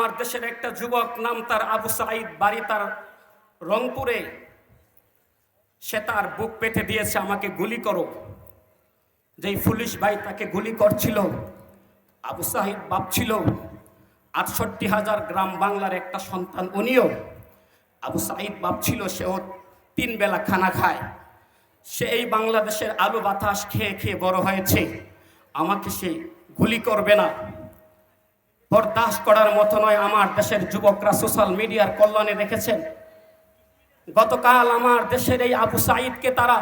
আমার দেশের একটা যুবক, নাম তার আবু সাঈদ, বাড়ি তার রংপুরে। সে তার বুক পেতে দিয়েছে, আমাকে গুলি করো। যেই পুলিশ ভাই তাকে গুলি করছিল, আবু সাঈদ ভাবছিল ৬৮,০০০ গ্রাম বাংলার একটা সন্তান উনিও। আবু সাঈদ ভাবছিল সেও ৩ বেলা খানা খায়, সে এই বাংলাদেশের আলু বাতাস খেয়ে খেয়ে বড় হয়েছে, আমাকে সে গুলি করবে না। বরদাস্ত করার মতো নয়। আমার দেশের যুবকরা সোশ্যাল মিডিয়ার কল্যাণে দেখেছেন, গতকাল আমার দেশের এই আবু সাঈদকে তারা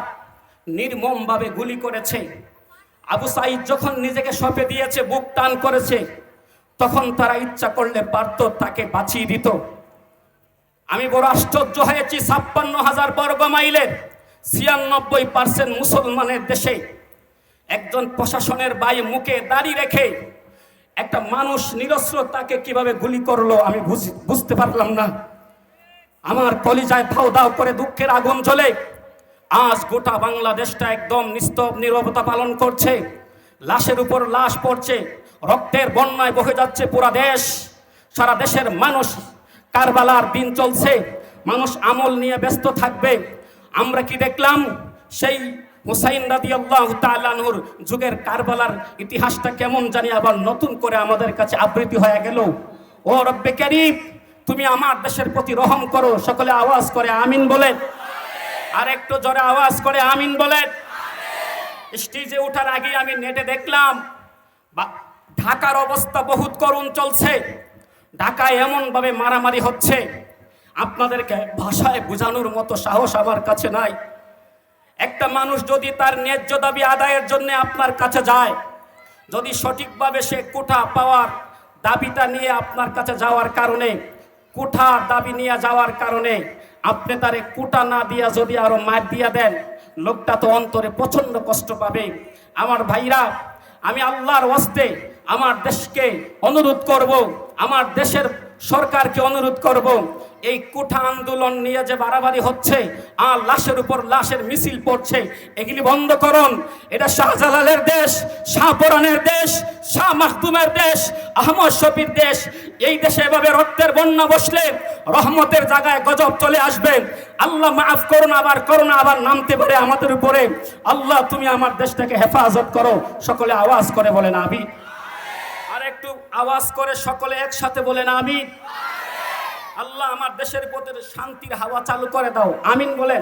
নির্মমভাবে গুলি করেছে। আবু সাঈদ যখন নিজেকে সঁপে দিয়েছে, বুক টান করেছে, তখন তারা ইচ্ছা করলে পারত তাকে বাঁচিয়ে দিত। আমি বড় আশ্চর্য হয়েছি, ৫৬,০০০ বর্গ মাইলের ৯৬% মুসলমানের দেশে একজন প্রশাসনের ভাই মুখে দাড়ি রেখে একটা মানুষ নিরস্ত্র তাকে কিভাবে গুলি করলো আমি বুঝতে পারলাম না। আমার কলিজায় ধাও ধাও করে দুঃখের আগুন জ্বলে। আজ গোটা বাংলাদেশটা একদম নিস্তব্ধ নীরবতা পালন করছে, লাশের উপর লাশ পড়ছে, রক্তের বন্যায় বহে যাচ্ছে পুরা দেশ। সারা দেশের মানুষ, কারবালার দিন চলছে, মানুষ আমল নিয়ে ব্যস্ত থাকবে। আমরা কি দেখলাম? সেই হুসাইন রাদিয়াল্লাহু তাআলা আনহুর যুগের কারবালার ইতিহাসটা কেমন জানি আবার নতুন করে আমাদের কাছে আবৃত্তি হয়ে গেল। ও রব্বে কারীম, তুমি আমার দেশের প্রতি রহম করো। সকলে আওয়াজ করে আমিন বলেন। আর একটু জোরে আওয়াজ করে আমিন বলেন। স্টেজে ওঠার আগে আমি নেটে দেখলাম ঢাকার অবস্থা বহুত করুণ চলছে। ঢাকায় এমনভাবে মারামারি হচ্ছে, আপনাদেরকে ভাষায় বোঝানোর মতো সাহস আমার কাছে নাই। একটা মানুষ যদি তার ন্যায্য দাবি আদায়ের জন্য আপনার কাছে যায়, যদি সঠিকভাবে সে কোঠা পাওয়ার দাবিটা নিয়ে আপনার কাছে যাওয়ার কারণে, কোঠার দাবি নিয়ে যাওয়ার কারণে আপনি তারে কোটা না দিয়া যদি আরো মার দিয়া দেন, লোকটা তো অন্তরে প্রচন্ড কষ্ট পাবে। আমার ভাইরা, আমি আল্লাহর ওয়াস্তে আমার দেশকে অনুরোধ করব, আমার দেশের সরকারকে অনুরোধ করব, এই কোঠা আন্দোলন নিয়ে যে বাড়াবাড়ি হচ্ছে আর লাশের উপর লাশের মিছিল পড়ছে, এগুলি বন্ধ করুন। এটা শাহজালালের দেশ, শাহপরানের দেশ, শাহ মাখদুমের দেশ, আহমদ শফির দেশ। এই দেশে এভাবে রক্তের বন্যা বসলে রহমতের জায়গায় গজব চলে আসবে। আল্লাহ মাফ করুন, আবার করোনা আবার নামতে পারে আমাদের উপরে। আল্লাহ তুমি আমার দেশটাকে হেফাজত করো। সকলে আওয়াজ করে বলেন আমিন। আর একটু আওয়াজ করে সকলে একসাথে বলেন আমিন। আল্লাহ আমার দেশের প্রতি শান্তির হাওয়া চালু করে দাও, আমিন বলেন।